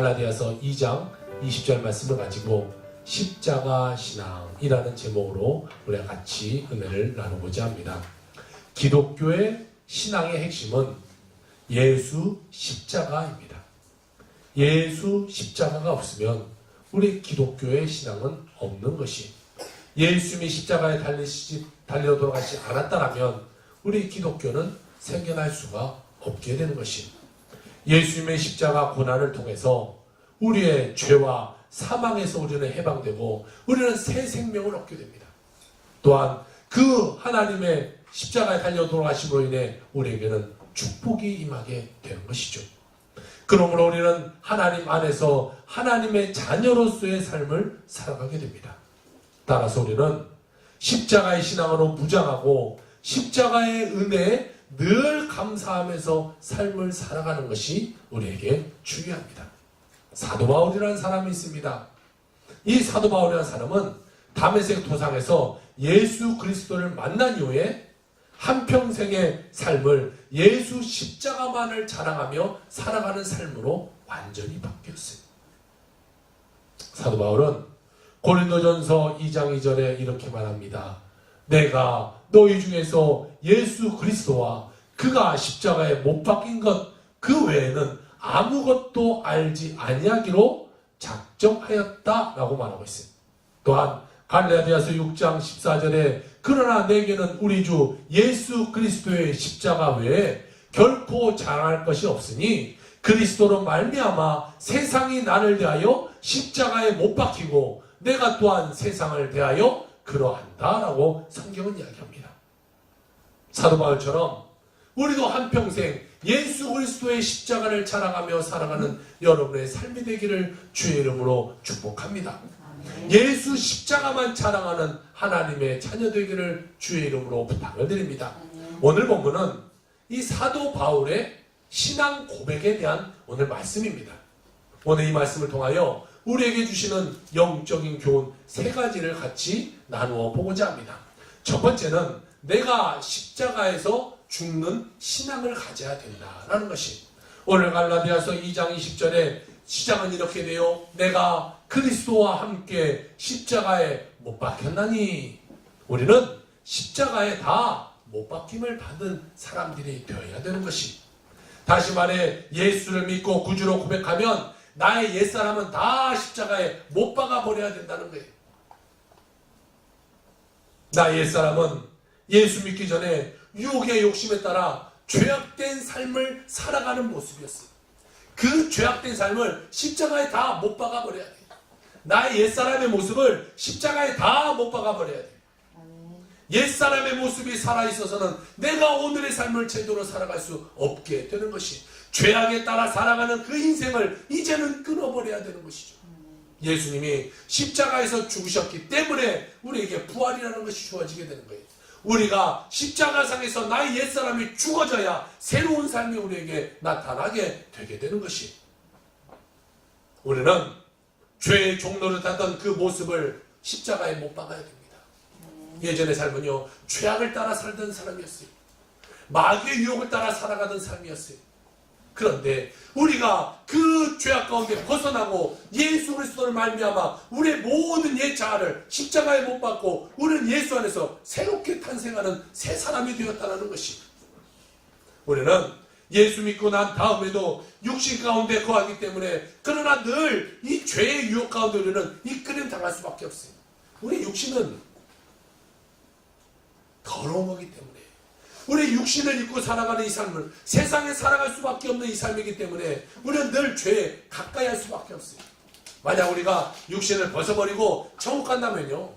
갈라디아서 2장 20절 말씀을 가지고 십자가 신앙이라는 제목으로 우리가 같이 은혜를 나누고자 합니다. 기독교의 신앙의 핵심은 예수 십자가입니다. 예수 십자가가 없으면 우리 기독교의 신앙은 없는 것이, 예수님이 십자가에 달려 돌아가지 않았다라면 우리 기독교는 생겨날 수가 없게 되는 것이, 예수님의 십자가 고난을 통해서 우리의 죄와 사망에서 우리는 해방되고 우리는 새 생명을 얻게 됩니다. 또한 그 하나님의 십자가에 달려 돌아가심으로 인해 우리에게는 축복이 임하게 되는 것이죠. 그러므로 우리는 하나님 안에서 하나님의 자녀로서의 삶을 살아가게 됩니다. 따라서 우리는 십자가의 신앙으로 무장하고 십자가의 은혜에 늘 감사하면서 삶을 살아가는 것이 우리에게 중요합니다. 사도 바울이라는 사람이 있습니다. 이 사도 바울이라는 사람은 다메섹 도상에서 예수 그리스도를 만난 이후에 한평생의 삶을 예수 십자가만을 자랑하며 살아가는 삶으로 완전히 바뀌었어요. 사도 바울은 고린도전서 2장 2절에 이렇게 말합니다. 내가 너희 중에서 예수 그리스도와 그가 십자가에 못 박힌 것 그 외에는 아무것도 알지 아니하기로 작정하였다라고 말하고 있어요. 또한 갈라디아서 6장 14절에 그러나 내게는 우리 주 예수 그리스도의 십자가 외에 결코 자랑할 것이 없으니 그리스도로 말미암아 세상이 나를 대하여 십자가에 못 박히고 내가 또한 세상을 대하여 그러한다라고 성경은 이야기합니다. 사도 바울처럼 우리도 한평생 예수 그리스도의 십자가를 자랑하며 살아가는 여러분의 삶이 되기를 주의 이름으로 축복합니다. 예수 십자가만 자랑하는 하나님의 자녀 되기를 주의 이름으로 부탁을 드립니다. 오늘 본문은 이 사도 바울의 신앙 고백에 대한 오늘 말씀입니다. 오늘 이 말씀을 통하여 우리에게 주시는 영적인 교훈 세 가지를 같이 나누어 보고자 합니다. 첫 번째는 내가 십자가에서 죽는 신앙을 가져야 된다라는 것이, 오늘 갈라디아서 2장 20절에 시작은 이렇게 돼요. 내가 그리스도와 함께 십자가에 못 박혔나니, 우리는 십자가에 다 못 박힘을 받은 사람들이 되어야 되는 것이, 다시 말해 예수를 믿고 구주로 고백하면 나의 옛사람은 다 십자가에 못 박아 버려야 된다는 거예요. 나의 옛사람은 예수 믿기 전에 유혹의 욕심에 따라 죄악된 삶을 살아가는 모습이었어요. 그 죄악된 삶을 십자가에 다 못 박아 버려야 돼요. 나의 옛사람의 모습을 십자가에 다 못 박아 버려야 돼요. 옛사람의 모습이 살아있어서는 내가 오늘의 삶을 제대로 살아갈 수 없게 되는 것이, 죄악에 따라 살아가는 그 인생을 이제는 끊어버려야 되는 것이죠. 예수님이 십자가에서 죽으셨기 때문에 우리에게 부활이라는 것이 주어지게 되는 거예요. 우리가 십자가상에서 나의 옛사람이 죽어져야 새로운 삶이 우리에게 나타나게 되게 되는 것이, 우리는 죄의 종로를 타던 그 모습을 십자가에 못 박아야 됩니다. 예전의 삶은요, 죄악을 따라 살던 사람이었어요. 마귀의 유혹을 따라 살아가던 삶이었어요. 그런데 우리가 그 죄악 가운데 벗어나고 예수 그리스도를 말미암아 우리의 모든 옛 자아를 십자가에 못 박고 우리는 예수 안에서 새롭게 탄생하는 새 사람이 되었다는 것이, 우리는 예수 믿고 난 다음에도 육신 가운데 거하기 때문에, 그러나 늘 이 죄의 유혹 가운데 우리는 이끌림 당할 수밖에 없어요. 우리 육신은 더러운 거기 때문에, 우리 육신을 입고 살아가는 이 삶을, 세상에 살아갈 수밖에 없는 이 삶이기 때문에 우리는 늘 죄에 가까이 할 수밖에 없어요. 만약 우리가 육신을 벗어버리고 천국 간다면요,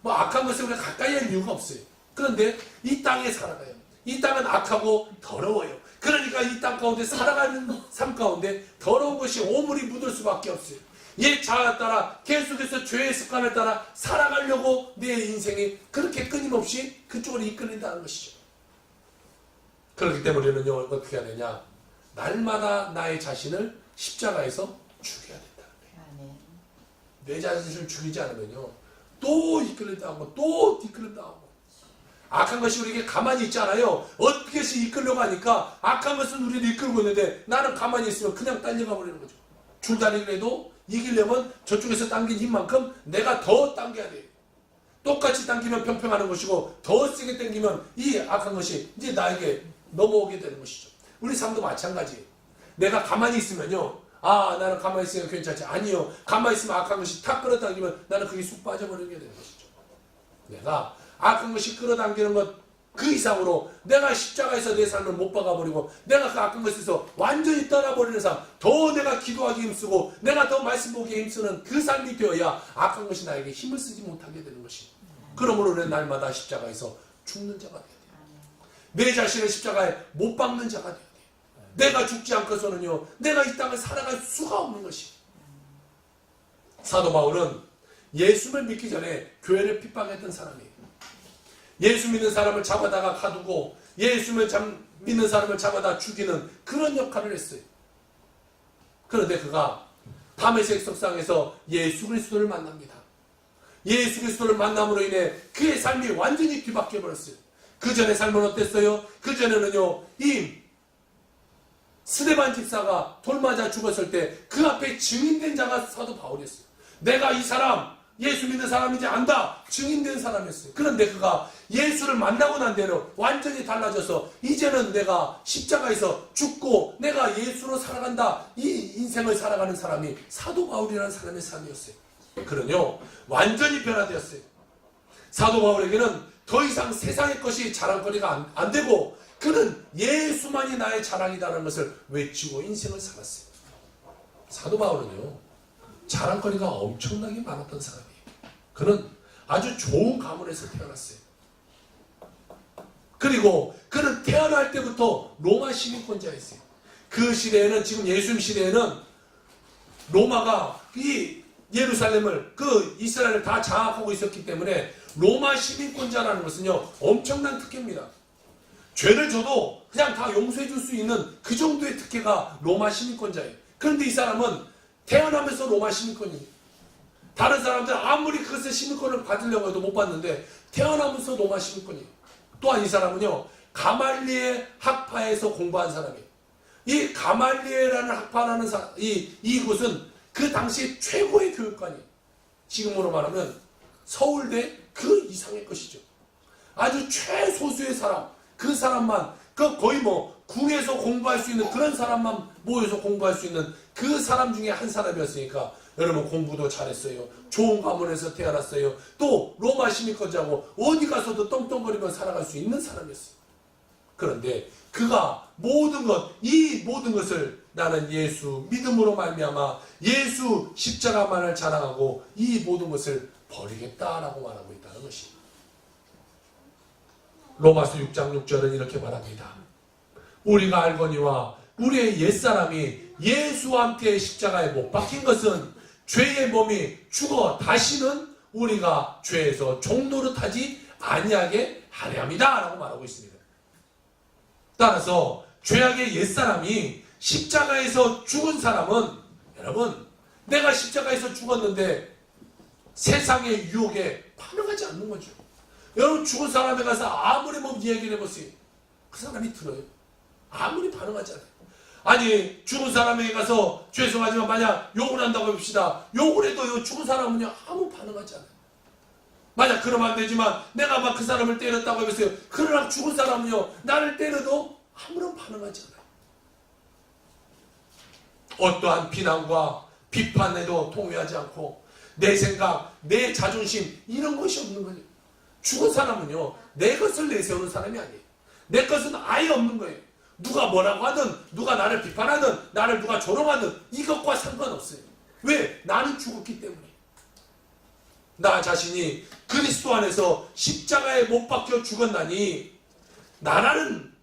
뭐 악한 것에 우리가 가까이 할 이유가 없어요. 그런데 이 땅에 살아가요. 이 땅은 악하고 더러워요. 그러니까 이 땅 가운데 살아가는 삶 가운데 더러운 것이 오물이 묻을 수밖에 없어요. 옛 자아에 따라 계속해서 죄의 습관을 따라 살아가려고 내 인생이 그렇게 끊임없이 그쪽으로 이끌린다는 것이죠. 그렇기 때문에 우리는요, 어떻게 해야 되냐, 날마다 나의 자신을 십자가에서 죽여야 된다는 거예요. 내 자신을 죽이지 않으면요, 또 이끌린다 하고 또 이끌린다 하고, 악한 것이 우리에게 가만히 있지 않아요. 어떻게 해서 이끌려고 하니까 악한 것은 우리를 이끌고 있는데 나는 가만히 있으면 그냥 딸려가 버리는 거죠. 줄다리기를 해도 이기려면 저쪽에서 당긴 힘만큼 내가 더 당겨야 돼요. 똑같이 당기면 평평하는 것이고 더 세게 당기면 이 악한 것이 이제 나에게 넘어오게 되는 것이죠. 우리 삶도 마찬가지예요. 내가 가만히 있으면요. 아, 나는 가만히 있으면 괜찮지. 아니요. 가만히 있으면 악한 것이 탁 끌어당기면 나는 그게 쑥 빠져버리게 되는 것이죠. 내가 악한 것이 끌어당기는 것 그 이상으로 내가 십자가에서 내 삶을 못 박아버리고 내가 그 악한 것에서 완전히 떠나버리는 삶, 더 내가 기도하기 힘쓰고 내가 더 말씀 보기에 힘쓰는 그 삶이 되어야 악한 것이 나에게 힘을 쓰지 못하게 되는 것이. 그러므로 내 날마다 십자가에서 죽는 자가 되어야 돼요. 내 자신을 십자가에 못 박는 자가 되어야 돼요. 내가 죽지 않고서는요, 내가 이 땅을 살아갈 수가 없는 것이. 사도 바울은 예수를 믿기 전에 교회를 핍박했던 사람이에요. 예수 믿는 사람을 잡아다가 가두고 예수를 믿는 사람을 잡아다 죽이는 그런 역할을 했어요. 그런데 그가 다메섹 석상에서 예수 그리스도를 만납니다. 예수 그리스도를 만남으로 인해 그의 삶이 완전히 뒤바뀌어 버렸어요. 그 전의 삶은 어땠어요? 그 전에는요, 이 스데반 집사가 돌 맞아 죽었을 때 그 앞에 증인된 자가 사도 바울이었어요. 내가 이 사람 예수 믿는 사람인지 안다 증인된 사람이었어요. 그런데 그가 예수를 만나고 난 뒤에는 완전히 달라져서 이제는 내가 십자가에서 죽고 내가 예수로 살아간다, 이 인생을 살아가는 사람이 사도 바울이라는 사람의 삶이었어요. 그는요 완전히 변화되었어요. 사도 바울에게는 더 이상 세상의 것이 자랑거리가 안 되고 그는 예수만이 나의 자랑이다라는 것을 외치고 인생을 살았어요. 사도 바울은요 자랑거리가 엄청나게 많았던 사람이에요. 그는 아주 좋은 가문에서 태어났어요. 그리고 그는 태어날 때부터 로마 시민권자였어요. 그 시대에는, 지금 예수님 시대에는 로마가 이 예루살렘을, 그 이스라엘을 다 장악하고 있었기 때문에 로마 시민권자라는 것은요 엄청난 특혜입니다. 죄를 져도 그냥 다 용서해 줄 수 있는 그 정도의 특혜가 로마 시민권자예요. 그런데 이 사람은 태어나면서 로마 시민권이에요. 다른 사람들은 아무리 그것의 시민권을 받으려고 해도 못 받는데 태어나면서 로마 시민권이에요. 또한 이 사람은요 가말리엘 학파에서 공부한 사람이에요. 이 가말리엘이라는 학파라는 이곳은 그 당시 최고의 교육관이에요. 지금으로 말하면 서울대 그 이상의 것이죠. 아주 최소수의 사람, 그 사람만, 그 거의 뭐 궁에서 공부할 수 있는 그런 사람만 모여서 공부할 수 있는 그 사람 중에 한 사람이었으니까 여러분 공부도 잘했어요. 좋은 가문에서 태어났어요. 또 로마 시민권자고 어디 가서도 떵떵거리며 살아갈 수 있는 사람이었어요. 그런데 그가 이 모든 것을 나는 예수 믿음으로 말미암아 예수 십자가만을 자랑하고 이 모든 것을 버리겠다라고 말하고 있다는 것입니다. 로마서 6장 6절은 이렇게 말합니다. 우리가 알거니와 우리의 옛사람이 예수와 함께 십자가에 못 박힌 것은 죄의 몸이 죽어 다시는 우리가 죄에서 종노릇하지 아니하게 하려 함이다 라고 말하고 있습니다. 따라서 죄악의 옛사람이 십자가에서 죽은 사람은, 여러분 내가 십자가에서 죽었는데 세상의 유혹에 반응하지 않는 거죠. 여러분 죽은 사람에 가서 아무리 뭐 이야기를 해보세요. 그 사람이 들어요. 아무리 반응하지 않아요. 아니 죽은 사람에게 가서 죄송하지만 만약 욕을 한다고 해봅시다. 욕을 해도 죽은 사람은요 아무 반응하지 않아요. 만약 그러면 안 되지만 내가 막 그 사람을 때렸다고 해보세요. 그러나 죽은 사람은요 나를 때려도 아무런 반응하지 않아요. 어떠한 비난과 비판에도 동의하지 않고 내 생각, 내 자존심 이런 것이 없는 거예요. 죽은 사람은요 내 것을 내세우는 사람이 아니에요. 내 것은 아예 없는 거예요. 누가 뭐라고 하든 누가 나를 비판하든 나를 누가 조롱하든 이것과 상관없어요. 왜? 나는 죽었기 때문에. 나 자신이 그리스도 안에서 십자가에 못 박혀 죽었나니 나라는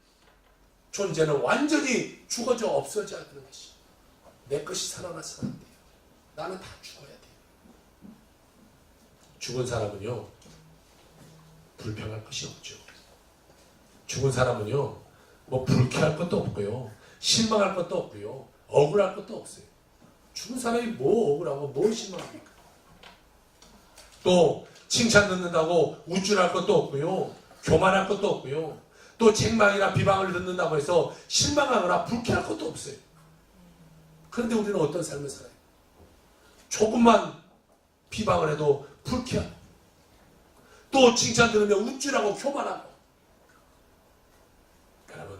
존재는 완전히 죽어져 없어져야 되는 것이. 내 것이 살아나서는 안 돼요. 나는 다 죽어야 돼요. 죽은 사람은요 불평할 것이 없죠. 죽은 사람은요 뭐 불쾌할 것도 없고요, 실망할 것도 없고요, 억울할 것도 없어요. 죽은 사람이 뭐 억울하고 뭐 실망합니까? 또 칭찬 듣는다고 우쭐할 것도 없고요, 교만할 것도 없고요, 또 책망이나 비방을 듣는다고 해서 실망하거나 불쾌할 것도 없어요. 그런데 우리는 어떤 삶을 살아요? 조금만 비방을 해도 불쾌하고, 또 칭찬 들으면 우쭐하고 교만하고. 여러분,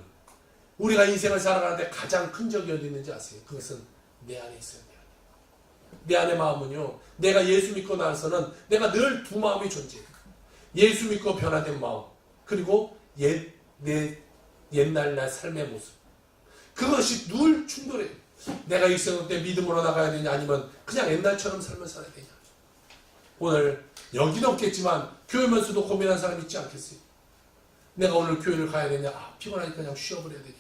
우리가 인생을 살아가는데 가장 큰 적이 어디 있는지 아세요? 그것은 내 안에 있어요. 내 안의 마음은요, 내가 예수 믿고 나서는 내가 늘 두 마음이 존재해요. 예수 믿고 변화된 마음, 그리고 내 옛날 날 삶의 모습. 그것이 늘 충돌해요. 내가 일생 때 믿음으로 나가야 되냐, 아니면 그냥 옛날처럼 삶을 살아야 되냐. 오늘 여기는 없겠지만 교회면서도 고민한 사람 있지 않겠어요? 내가 오늘 교회를 가야 되냐, 피곤하니까 그냥 쉬어버려야 되냐.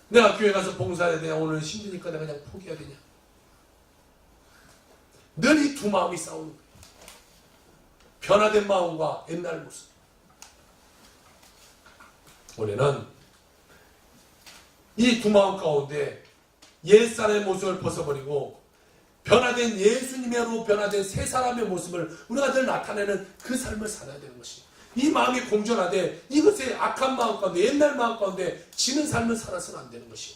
내가 교회 가서 봉사해야 되냐, 오늘 힘드니까 내가 그냥 포기해야 되냐. 늘 이 두 마음이 싸우는 거예요. 변화된 마음과 옛날 모습. 우리는 이 두 마음 가운데 옛사람의 모습을 벗어버리고 변화된 예수님으로 변화된 새 사람의 모습을 우리가 늘 나타내는 그 삶을 살아야 되는 것이, 이 마음이 공존하되 이것의 악한 마음 가운데, 옛날 마음 가운데 지는 삶을 살아서는 안 되는 것이,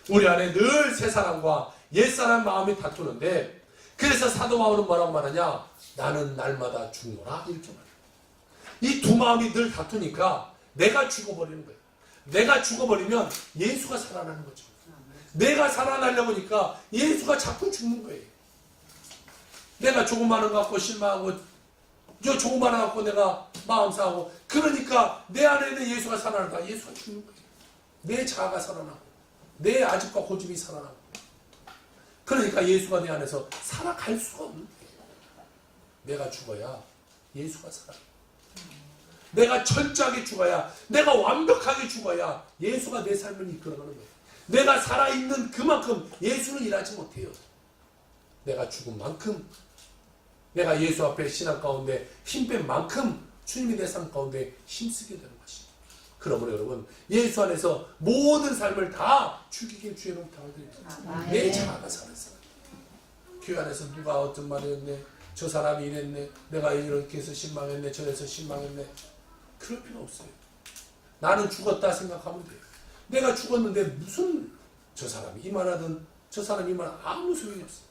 우리 안에 늘 새 사람과 옛사람 마음이 다투는데, 그래서 사도 바울은 뭐라고 말하냐, 나는 날마다 죽노라, 이렇게 말해요. 이 두 마음이 늘 다투니까 내가 죽어버리는 거예요. 내가 죽어버리면 예수가 살아나는 거죠. 내가 살아나려고 하니까 예수가 자꾸 죽는 거예요. 내가 조그마한 거 갖고 실망하고, 저 조그마한 거 갖고 내가 마음 상하고, 그러니까 내 안에 있는 예수가 살아나다 예수가 죽는 거예요. 내 자아가 살아나고, 내 아집과 고집이 살아나고, 그러니까 예수가 내 안에서 살아갈 수가 없는 거예요. 내가 죽어야 예수가 살아. 내가 철저하게 죽어야, 내가 완벽하게 죽어야 예수가 내 삶을 이끌어가는 거예요. 내가 살아있는 그만큼 예수는 일하지 못해요. 내가 죽은 만큼, 내가 예수 앞에 신앙 가운데 힘 뺀 만큼 주님이 내 삶 가운데 힘쓰게 되는 것입니다. 그러므로 여러분, 예수 안에서 모든 삶을 다 죽이길 주의 이름으로 부탁드립니다. 내 자아가 살았어요. 교회 안에서 누가 어떤 말을 했네, 저 사람이 이랬네, 내가 이렇게 해서 실망했네, 저래서 실망했네, 그럴 필요 없어요. 나는 죽었다 생각하면 돼요. 내가 죽었는데 무슨 저 사람이 이만하든 저 사람이 이만하든 아무 소용이 없어요.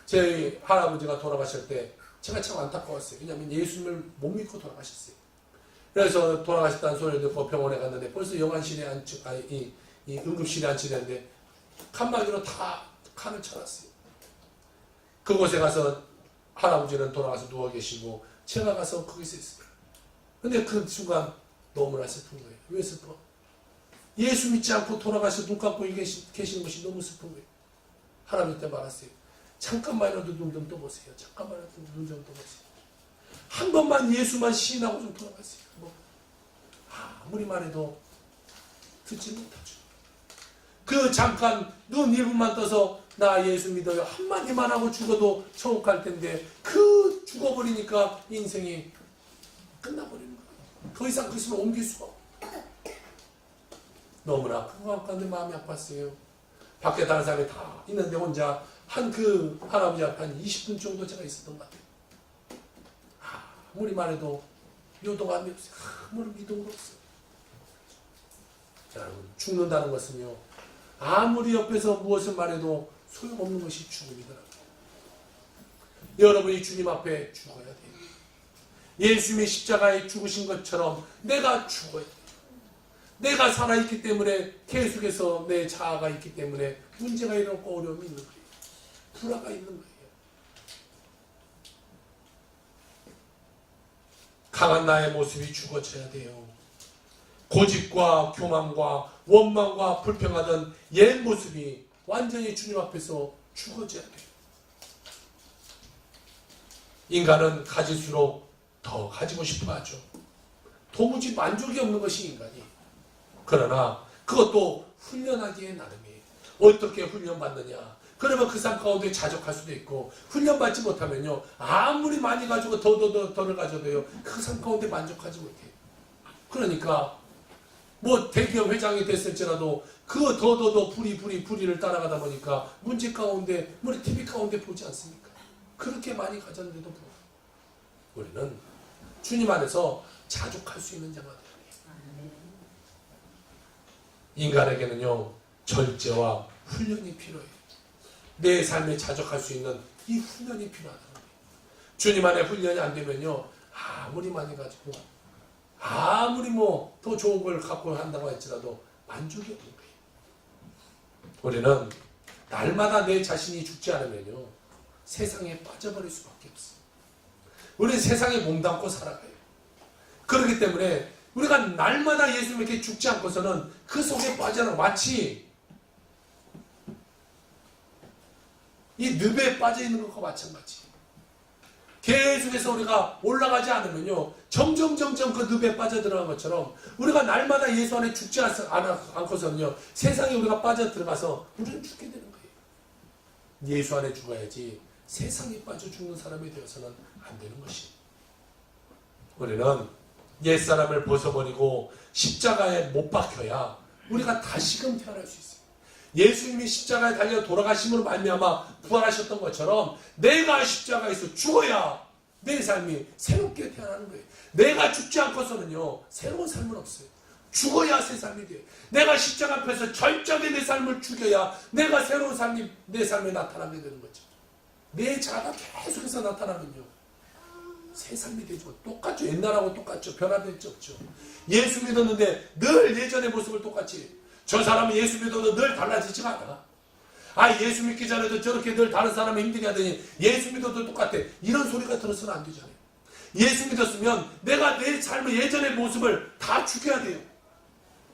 제 할아버지가 돌아가실 때 제가 참 안타까웠어요. 왜냐하면 예수님을 못 믿고 돌아가셨어요. 그래서 돌아가셨다는 소리를 듣고 병원에 갔는데 벌써 영안실에 이 응급실에 앉히는데 칸막이로 다 칸을 쳐놨어요. 그곳에 가서 할아버지는 돌아가서 누워 계시고 제가 가서 거기서 있어요. 근데 그 순간 너무나 슬픈 거예요. 왜 슬퍼? 예수 믿지 않고 돌아가서 눈 감고 계시는 것이 너무 슬픈 거예요. 할아버지 때 말했어요. 잠깐만이라도 눈 좀 떠보세요. 잠깐만이라도 눈 좀 떠보세요. 한 번만 예수만 시인하고 좀 돌아가세요. 아무리 말해도 듣지 못하죠. 그 잠깐 눈 1분만 떠서 나 예수 믿어요 한마디만 하고 죽어도 천국 갈 텐데, 그 죽어버리니까 인생이 끝나버리는 거예요. 더 이상 그 수는 옮길 수가 없어요. 너무나 그거 가운데 마음이 아팠어요. 밖에 다른 사람이 다 있는데 혼자 그 할아버지 앞에 한 20분 정도 제가 있었던 것 같아요. 아무리 말해도 요동함이 없어요. 아무리 미동도 없어요. 자, 여러분, 죽는다는 것은요, 아무리 옆에서 무엇을 말해도 소용없는 것이 죽음이더라고요. 여러분이 주님 앞에 죽어야 돼요. 예수님이 십자가에 죽으신 것처럼 내가 죽어야 돼요. 내가 살아있기 때문에, 계속해서 내 자아가 있기 때문에 문제가 일어나고 어려움이 있는 거예요. 불화가 있는 거예요. 강한 나의 모습이 죽어져야 돼요. 고집과 교만과 원망과 불평하던 옛 모습이 완전히 주님 앞에서 죽어져야 돼요. 인간은 가질수록 더 가지고 싶어 하죠. 도무지 만족이 없는 것이 인간이. 그러나 그것도 훈련하기에 나름이에요. 어떻게 훈련받느냐. 그러면 그 삶 가운데 자족할 수도 있고, 훈련받지 못하면요, 아무리 많이 가지고 더를 가져도요, 그 삶 가운데 만족하지 못해요. 그러니까 뭐 대기업 회장이 됐을지라도 그 부리를 따라가다 보니까 문제 가운데, 우리 TV 가운데 보지 않습니까? 그렇게 많이 가졌는데도 불구하고 우리는 주님 안에서 자족할 수 있는 자가 되어야 해요. 인간에게는요, 절제와 훈련이 필요해요. 내 삶에 자족할 수 있는 이 훈련이 필요하다는 거예요. 주님 안에 훈련이 안 되면요, 아무리 많이 가지고 아무리 뭐 더 좋은 걸 갖고 한다고 할지라도 만족이 없는 거예요. 우리는 날마다 내 자신이 죽지 않으면요, 세상에 빠져버릴 수밖에 없어요. 우리는 세상에 몸담고 살아가요. 그렇기 때문에 우리가 날마다 예수님에게 죽지 않고서는 그 속에 빠져나가, 마치 이 늪에 빠져있는 것과 마찬가지. 계속해서 우리가 올라가지 않으면요, 점점 그 늪에 빠져들어간 것처럼 우리가 날마다 예수 안에 죽지 않고서는요, 세상에 우리가 빠져들어가서 우리는 죽게 되는 거예요. 예수 안에 죽어야지 세상에 빠져 죽는 사람이 되어서는 안 되는 것이. 우리는 옛사람을 벗어버리고 십자가에 못 박혀야 우리가 다시금 태어날 수 있어요. 예수님이 십자가에 달려 돌아가심으로 말미암아 부활하셨던 것처럼 내가 십자가에서 죽어야 내 삶이 새롭게 태어나는 거예요. 내가 죽지 않고서는요, 새로운 삶은 없어요. 죽어야 새 삶이 돼요. 내가 십자가 앞에서 절정의 내 삶을 죽여야 내가 새로운 삶이 내 삶에 나타나게 되는 거죠. 내 자아가 계속해서 나타나면요, 새 삶이 되죠. 똑같죠. 옛날하고 똑같죠. 변화된 적 없죠. 예수 믿었는데 늘 예전의 모습을 똑같이. 저 사람은 예수 믿어도 늘 달라지지가 않아. 아, 예수 믿기 전에도 저렇게 늘 다른 사람을 힘들게 하더니 예수 믿어도 똑같아. 이런 소리가 들어서는 안 되잖아요. 예수 믿었으면 내가 내 삶의 예전의 모습을 다 죽여야 돼요.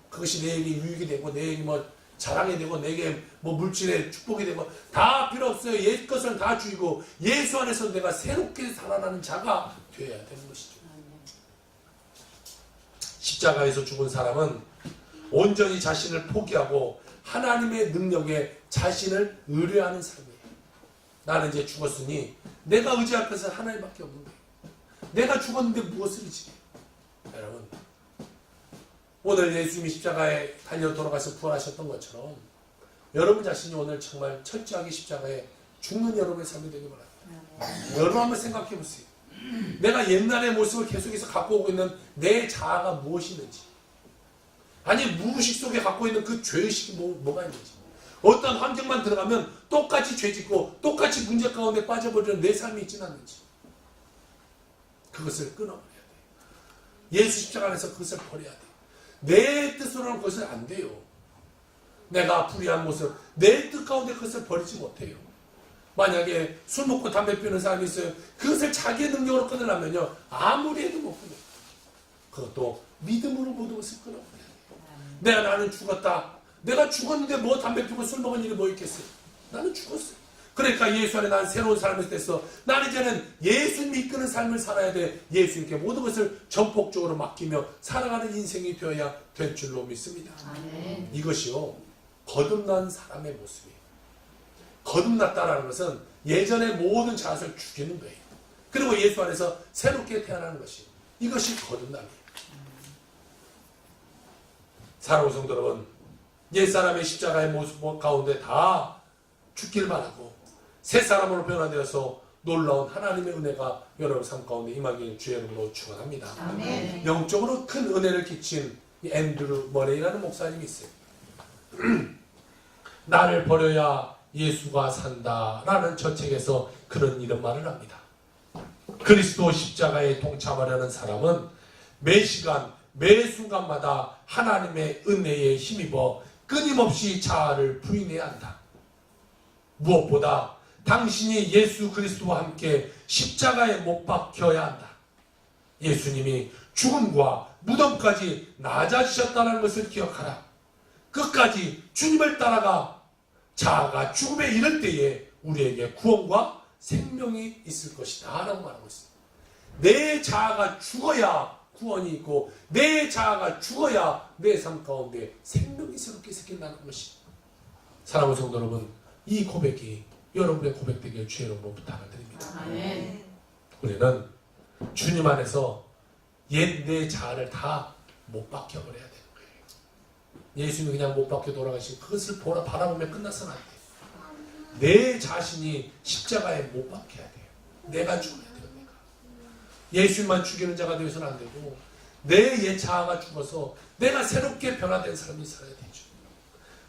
그것이 내게 유익이 되고 내게 뭐 자랑이 되고 내게 뭐 물질의 축복이 되고 다 필요 없어요. 옛 것을 다 죽이고 예수 안에서 내가 새롭게 살아나는 자가 되어야 되는 것이죠. 십자가에서 죽은 사람은 온전히 자신을 포기하고 하나님의 능력에 자신을 의뢰하는 삶이에요. 나는 이제 죽었으니 내가 의지할 것은 하나님밖에 없는 거예요. 내가 죽었는데 무엇을 의지해요? 여러분, 오늘 예수님이 십자가에 달려 돌아가서 부활하셨던 것처럼 여러분 자신이 오늘 정말 철저하게 십자가에 죽는 여러분의 삶이 되길 바랍니다. 여러분 한번 생각해 보세요. 내가 옛날의 모습을 계속해서 갖고 오고 있는 내 자아가 무엇이든지, 아니 무의식 속에 갖고 있는 그 죄의식이 뭐가 있는지, 어떤 환경만 들어가면 똑같이 죄짓고 똑같이 문제 가운데 빠져버리는 내 삶이 있지는 않는지, 그것을 끊어버려야 돼요. 예수 십자가 안에서 그것을 버려야 돼요. 내 뜻으로는 그것은 안 돼요. 내가 불의한 모습, 내 뜻 가운데 그것을 버리지 못해요. 만약에 술 먹고 담배 피우는 사람이 있어요. 그것을 자기의 능력으로 끊으려면요, 아무리 해도 못 끊어요. 그것도 믿음으로 모든 것을 끊어버려야 돼요. 나는 죽었다. 내가 죽었는데 뭐 담배 피우고 술 먹은 일이 뭐 있겠어요? 나는 죽었어요. 그러니까 예수 안에 난 새로운 삶을 됐어. 나는 이제는 예수님이 이끄는 삶을 살아야 돼. 예수님께 모든 것을 전폭적으로 맡기며 살아가는 인생이 되어야 될 줄로 믿습니다. 아멘. 이것이요, 거듭난 사람의 모습이에요. 거듭났다라는 것은 예전의 모든 자아를 죽이는 거예요. 그리고 예수 안에서 새롭게 태어나는 것이, 이것이 거듭남이에요. 사랑하는 성도 여러분, 옛사람의 십자가의 모습 가운데 다 죽길 바라고 새 사람으로 변화되어서 놀라운 하나님의 은혜가 여러분 삶 가운데 임하기를 주의 이름으로 축원합니다. 아멘. 영적으로 큰 은혜를 끼친 앤드루 머레이라는 목사님이 있어요. 나를 버려야 예수가 산다라는 저 책에서 그런 이런 말을 합니다. 그리스도 십자가에 동참하려는 사람은 매 시간 매 순간마다 하나님의 은혜에 힘입어 끊임없이 자아를 부인해야 한다. 무엇보다 당신이 예수 그리스도와 함께 십자가에 못 박혀야 한다. 예수님이 죽음과 무덤까지 낮아지셨다는 것을 기억하라. 끝까지 주님을 따라가 자아가 죽음에 이를 때에 우리에게 구원과 생명이 있을 것이다 라고 말하고 있습니다. 내 자아가 죽어야 구원이 있고 내 자아가 죽어야 내 삶 가운데 생명이 새롭게 생긴다는 것이. 사랑하는 성도 여러분, 이 고백이 여러분의 고백되기를 주의 이름으로 부탁을 드립니다. 아멘. 우리는 주님 안에서 옛 내 자아를 다 못 박혀버려야 되는 거예요. 예수님이 그냥 못 박혀 돌아가시고 그것을 바라보며 끝나서는 안 돼요. 내 자신이 십자가에 못 박혀야 돼요. 내가 죽어야 돼요. 예수님만 죽이는 자가 되어서는 안 되고 내 옛 자아가 죽어서 내가 새롭게 변화된 사람이 살아야 되죠.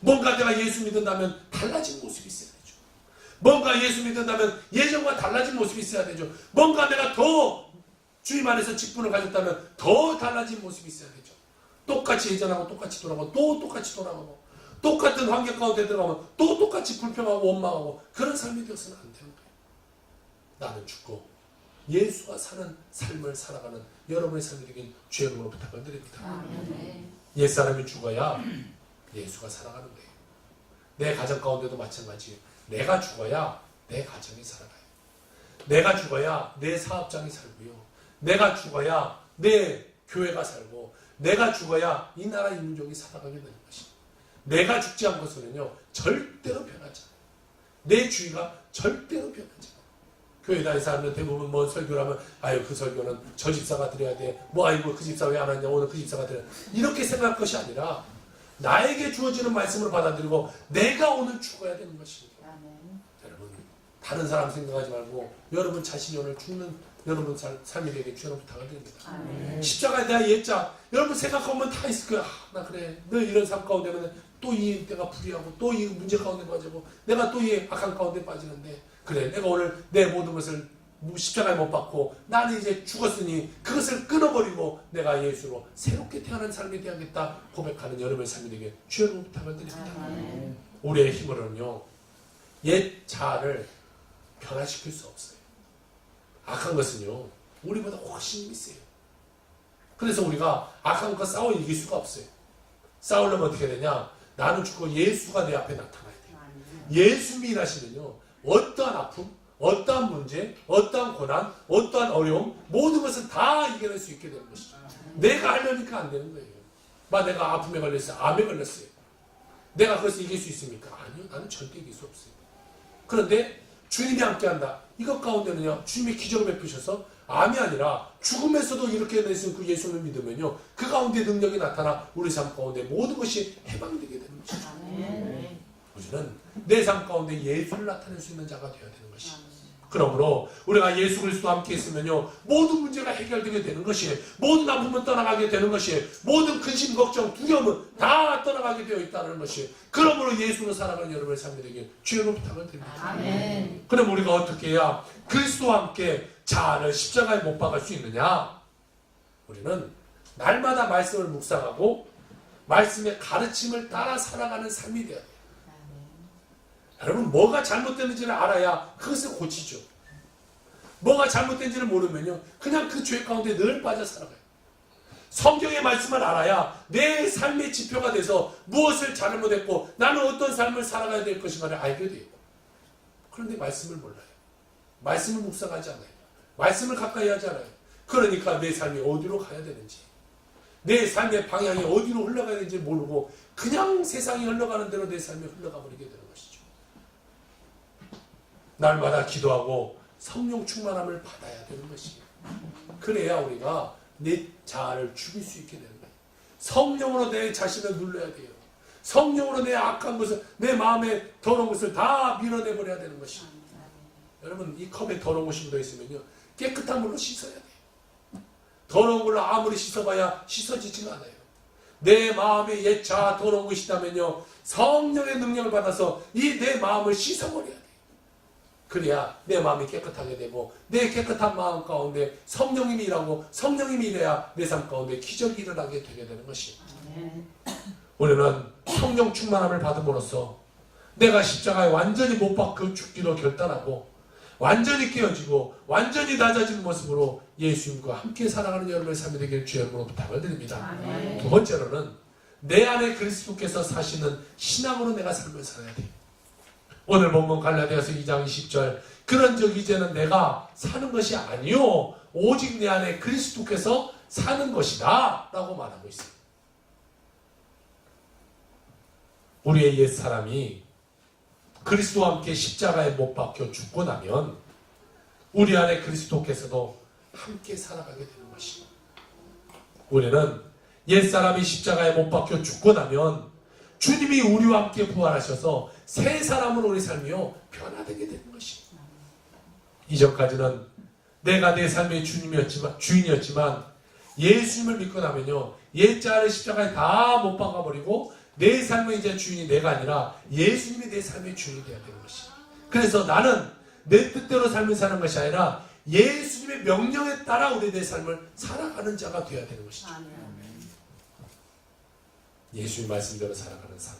뭔가 내가 예수 믿는다면 달라진 모습이 있어야 되죠. 뭔가 예수 믿는다면 예전과 달라진 모습이 있어야 되죠. 뭔가 내가 더 주님 안에서 직분을 가졌다면 더 달라진 모습이 있어야 되죠. 똑같이 예전하고 똑같이 돌아가고 또 똑같이 돌아가고 똑같은 환경 가운데 들어가면 또 똑같이 불평하고 원망하고 그런 삶이 되어서는 안 되는 거예요. 나는 죽고 예수가 사는 삶을 살아가는 여러분의 삶이 되긴 주의 이름으로 부탁을 드립니다. 옛사람이 죽어야 예수가 살아가는 거예요. 내 가정 가운데도 마찬가지예요. 내가 죽어야 내 가정이 살아가요. 내가 죽어야 내 사업장이 살고요. 내가 죽어야 내 교회가 살고 내가 죽어야 이 나라 이 민족이 살아가게 되는 것입니다. 내가 죽지 않고서는요 절대로 변하지 않아요. 내 주의가 절대로 변하지 않아요. 교회 다니는 사람들 대부분 뭐 설교를 하면 아유 그 설교는 저 집사가 드려야 돼. 뭐 아이고 그 집사 왜 안 왔냐 오늘 그 집사가 드려야 돼. 이렇게 생각할 것이 아니라 나에게 주어지는 말씀을 받아들이고 내가 오늘 죽어야 되는 것입니다. 여러분 다른 사람 생각하지 말고 여러분 자신이 오늘 죽는 여러분 삶이 되게 주여 부탁을 드립니다. 십자가에 대한 예자 여러분 생각하면 다 있을 거야. 나 그래 늘 이런 삶 가운데 또 이 내가 불의하고 또 이 문제 가운데 빠지고 내가 또 이 악한 가운데 빠지는데 그래 내가 오늘 내 모든 것을 십자가에 못 박고 나는 이제 죽었으니 그것을 끊어버리고 내가 예수로 새롭게 태어난 삶이 되어야겠다 고백하는 여러분의 삶이 되게 주여 부탁을 드립니다. 우리의 힘으로는요 옛 자아를 변화시킬 수 없어요. 악한 것은요 우리보다 훨씬 힘이 세요. 그래서 우리가 악한 것과 싸워 이길 수가 없어요. 싸우려면 어떻게 되냐? 나는 죽고 예수가 내 앞에 나타나야 돼요. 예수님이 일하시면요 어떠한 아픔, 어떠한 문제, 어떠한 고난, 어떠한 어려움 모든 것을 다 이겨낼 수 있게 되는 것이죠. 내가 하려니까 안 되는 거예요. 내가 아픔에 걸렸어요. 암에 걸렸어요. 내가 그것을 이길 수 있습니까? 아니요. 나는 절대 이길 수 없어요. 그런데 주님이 함께한다. 이것 가운데는요 주님이 기적을 베푸셔서 암이 아니라 죽음에서도 이렇게 내신 그 예수를 믿으면요 그 가운데 능력이 나타나 우리 삶 가운데 모든 것이 해방되게 되는 것이죠. 우리는 내 삶 가운데 예수를 나타낼 수 있는 자가 되어야 되는 것이죠. 그러므로 우리가 예수 그리스도와 함께 있으면요 모든 문제가 해결되게 되는 것이 모든 아픔은 떠나가게 되는 것이 모든 근심 걱정 두려움은 다 떠나가게 되어 있다는 것이 그러므로 예수로 살아가는 여러분의 삶이 되길 주여로 부탁을 드립니다. 아멘. 그럼 우리가 어떻게 해야 그리스도와 함께 자아를 십자가에 못 박을 수 있느냐? 우리는 날마다 말씀을 묵상하고 말씀의 가르침을 따라 살아가는 삶이 되어야 돼요. 여러분 뭐가 잘못됐는지를 알아야 그것을 고치죠. 뭐가 잘못된지를 모르면요 그냥 그 죄 가운데 늘 빠져 살아가요. 성경의 말씀을 알아야 내 삶의 지표가 돼서 무엇을 잘못했고 나는 어떤 삶을 살아가야 될 것인가를 알게 돼요. 그런데 말씀을 몰라요. 말씀을 묵상하지 않아요. 말씀을 가까이 하지 않아요. 그러니까 내 삶이 어디로 가야 되는지 내 삶의 방향이 어디로 흘러가야 되는지 모르고 그냥 세상이 흘러가는 대로 내 삶이 흘러가 버리게 되는 것이죠. 날마다 기도하고 성령 충만함을 받아야 되는 것이에요. 그래야 우리가 내 자아를 죽일 수 있게 되는 거예요. 성령으로 내 자신을 눌러야 돼요. 성령으로 내 악한 것을 내 마음에 더러운 것을 다 밀어내버려야 되는 것이에요. 여러분 이 컵에 더러운 것이 묻어있으면요 깨끗한 물로 씻어야 돼요. 더러운 걸로 아무리 씻어봐야 씻어지지가 않아요. 내 마음에 옛 자아 더러운 것이 있다면요 성령의 능력을 받아서 이 내 마음을 씻어버려야 돼요. 그래야 내 마음이 깨끗하게 되고 내 깨끗한 마음 가운데 성령님이 일하고 성령님이 일해야 내 삶 가운데 기적이 일어나게 되게 되는 것입니다. 우리는 성령 충만함을 받음으로써 내가 십자가에 완전히 못 박혀 죽기로 결단하고 완전히 깨어지고 완전히 낮아진 모습으로 예수님과 함께 살아가는 여러분의 삶이 되길 주의 이름으로 부탁을 드립니다. 두 번째로는 내 안에 그리스도께서 사시는 신앙으로 내가 삶을 살아야 돼요. 오늘 본문 갈라디아서 2장 20절 그런즉 이제는 내가 사는 것이 아니요 오직 내 안에 그리스도께서 사는 것이다 라고 말하고 있어요. 우리의 옛사람이 그리스도와 함께 십자가에 못 박혀 죽고 나면 우리 안에 그리스도께서도 함께 살아가게 되는 것이고 우리는 옛사람이 십자가에 못 박혀 죽고 나면 주님이 우리와 함께 부활하셔서 새 사람으로 우리 삶이요 변화되게 되는 것입니다. 이전까지는 내가 내 삶의 주인이었지만 예수님을 믿고 나면요 옛 자아를 십자가에 다 못 박아버리고 내 삶의 이제 주인이 내가 아니라 예수님이 내 삶의 주인이 되어야 되는 것이. 그래서 나는 내 뜻대로 삶을 사는 것이 아니라 예수님의 명령에 따라 우리 내 삶을 살아가는 자가 되어야 되는 것이죠. 예수님 말씀대로 살아가는 삶,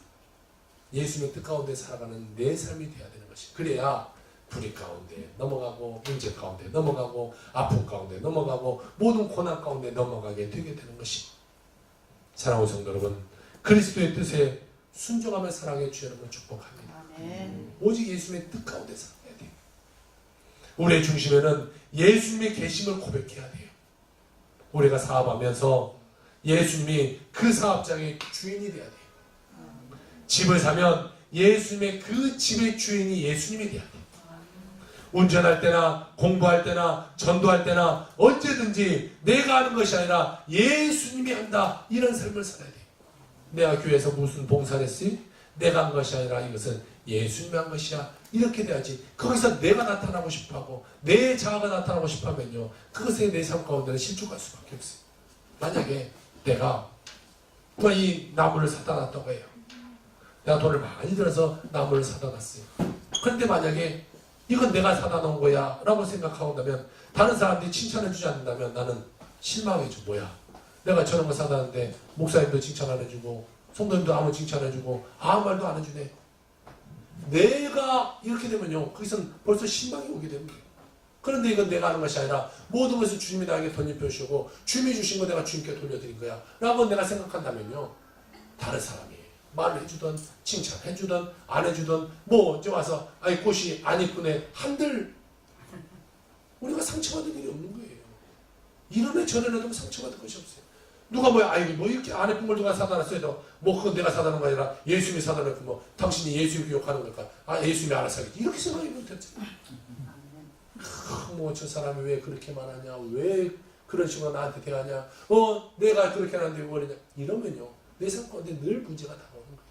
예수님의 뜻 가운데 살아가는 내 삶이 되어야 되는 것이. 그래야 불의 가운데 넘어가고 문제 가운데 넘어가고 아픔 가운데 넘어가고 모든 고난 가운데 넘어가게 되게 되는 것이. 사랑하는 성도 여러분, 그리스도의 뜻에 순종하며 살아가게 주 여러분을 축복합니다. 오직 예수님의 뜻 가운데 살아가야 돼요. 우리의 중심에는 예수님의 계심을 고백해야 돼요. 우리가 사업하면서 예수님이 그 사업장의 주인이 돼야 돼요. 집을 사면 예수님의 그 집의 주인이 예수님이 돼야 돼요. 운전할 때나 공부할 때나 전도할 때나 언제든지 내가 하는 것이 아니라 예수님이 한다, 이런 삶을 살아야 돼요. 내가 교회에서 무슨 봉사를 했으니 내가 한 것이 아니라 이것은 예수님이 한 것이야, 이렇게 돼야지. 거기서 내가 나타나고 싶어하고 내 자아가 나타나고 싶어하면요, 그것에 내 삶 가운데는 실족할 수밖에 없어요. 만약에 내가 이 나무를 사다 놨다고 해요. 내가 돈을 많이 들어서 나무를 사다 놨어요. 그런데 만약에 이건 내가 사다 놓은 거야 라고 생각하고 나면 다른 사람들이 칭찬해 주지 않는다면 나는 실망해줘. 뭐야, 내가 저런 거 사다 놨는데 목사님도 칭찬 안 해주고 성도님도 아무 칭찬 안 해주고 아무 말도 안 해주네. 내가 이렇게 되면요, 거기서는 벌써 실망이 오게 됩니다. 그런데 이건 내가 하는 것이 아니라 모든 것을 주님이 나에게 덧입혀 주시고 주님이 주신 거 내가 주님께 돌려드린 거야 라고 내가 생각한다면요, 다른 사람이 말을 해주든 칭찬해주든 안 해주든 뭐 이제 와서 아이 꽃이 안 이쁘네 한들 우리가 상처받을 일이 없는 거예요. 이러면 저래도 상처받을 것이 없어요. 누가 뭐야, 아이고 뭐 이렇게 안 예쁜 걸 누가 사다 놨어요. 뭐 그건 내가 사다 놓은 거 아니라 예수님이 사다 놓고 뭐 당신이 예수님 교육하는 걸까? 아, 예수님이 알아서 하겠지, 이렇게 생각하면 됐잖아요. 뭐 저 사람이 왜 그렇게 말하냐, 왜 그런 식으로 나한테 대하냐, 내가 그렇게 하는데 왜 그러냐, 이러면요 내 삶 가운데 늘 문제가 다가오는 거예요.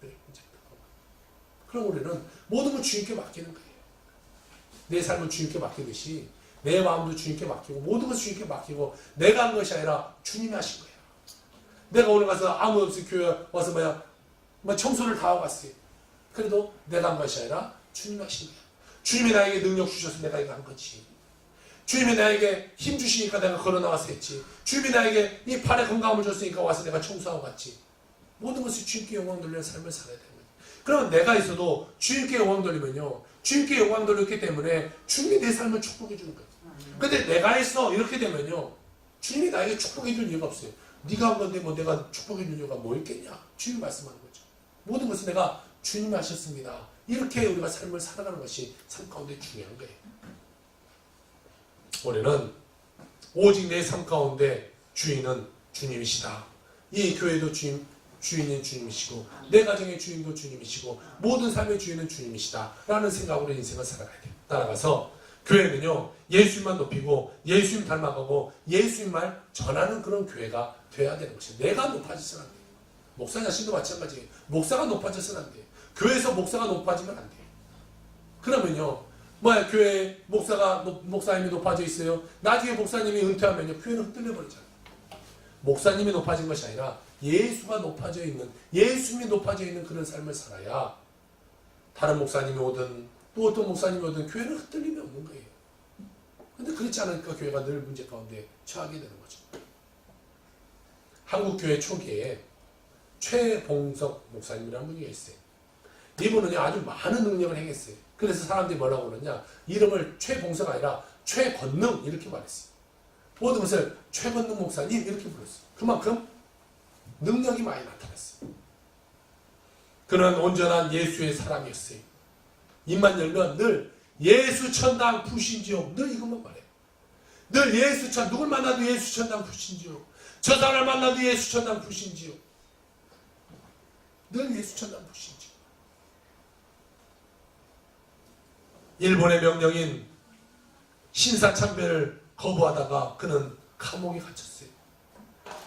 늘 문제가 다가오는 거예요. 그럼 우리는 모든 걸 주님께 맡기는 거예요. 내 삶을 주님께 맡기듯이 내 마음도 주님께 맡기고 모든 것을 주님께 맡기고 내가 한 것이 아니라 주님이 하신 거예요. 내가 오늘 가서 아무 없이 교회 와서 뭐 청소를 다 하고 갔어요. 그래도 내가 한 것이 아니라 주님이 하신 거예요. 주님이 나에게 능력 주셔서 내가 이거 한 거지. 주님이 나에게 힘 주시니까 내가 걸어 나와서 했지. 주님이 나에게 이 팔에 건강함을 줬으니까 와서 내가 청소하고 갔지. 모든 것을 주님께 영광 돌리는 삶을 살아야 되는 거예요. 그러면 내가 있어도 주님께 영광 돌리면요, 주님께 영광 돌렸기 때문에 주님이 내 삶을 축복해 주는 거예요. 근데 내가 했어 이렇게 되면요, 주님이 나에게 축복해 줄 이유가 없어요. 네가 한 건데 뭐 내가 축복해 줄 이유가 뭐 있겠냐. 주님이 말씀하는 거죠. 모든 것을 내가 주님이 하셨습니다. 이렇게 우리가 삶을 살아가는 것이 삶 가운데 중요한 거예요. 우리는 오직 내 삶 가운데 주인은 주님이시다. 이 교회도 주인인 주님이시고 내 가정의 주인도 주님이시고 모든 삶의 주인은 주님이시다 라는 생각으로 인생을 살아가야 돼요. 따라가서 교회는요, 예수님만 높이고 예수님 닮아가고 예수님 말 전하는 그런 교회가 돼야 되는 것이에요. 내가 높아져서는 안 돼요. 목사 자신도 마찬가지예요. 목사가 높아져서는 안 돼요. 교회에서 목사가 높아지면 안 돼요. 그러면요, 교회 목사님이 높아져 있어요. 나중에 목사님이 은퇴하면요, 교회는 흔들려 버리잖아요. 목사님이 높아진 것이 아니라 예수가 높아져 있는, 예수님이 높아져 있는 그런 삶을 살아야 다른 목사님이 오든 또 어떤 목사님이 오든 교회는 흔들림이 없는 거예요. 근데 그렇지 않으니까 교회가 늘 문제 가운데 처하게 되는 거죠. 한국교회 초기에 최봉석 목사님이라는 분이 있어요. 이분은요, 아주 많은 능력을 행했어요. 그래서 사람들이 뭐라고 그러냐, 이름을 최봉석 아니라 최건능 이렇게 말했어요. 모든 것을 최건능 목사님 이렇게 불렀어요. 그만큼 능력이 많이 나타났어요. 그는 온전한 예수의 사람이었어요. 입만 열면 늘 예수 천당 부신지옥, 늘 이것만 말해요. 늘 예수 천, 누굴 만나도 예수 천당 부신지옥, 저 사람을 만나도 예수 천당 부신지옥, 늘 예수 천당 부신지옥. 일본의 명령인 신사참배를 거부하다가 그는 감옥에 갇혔어요.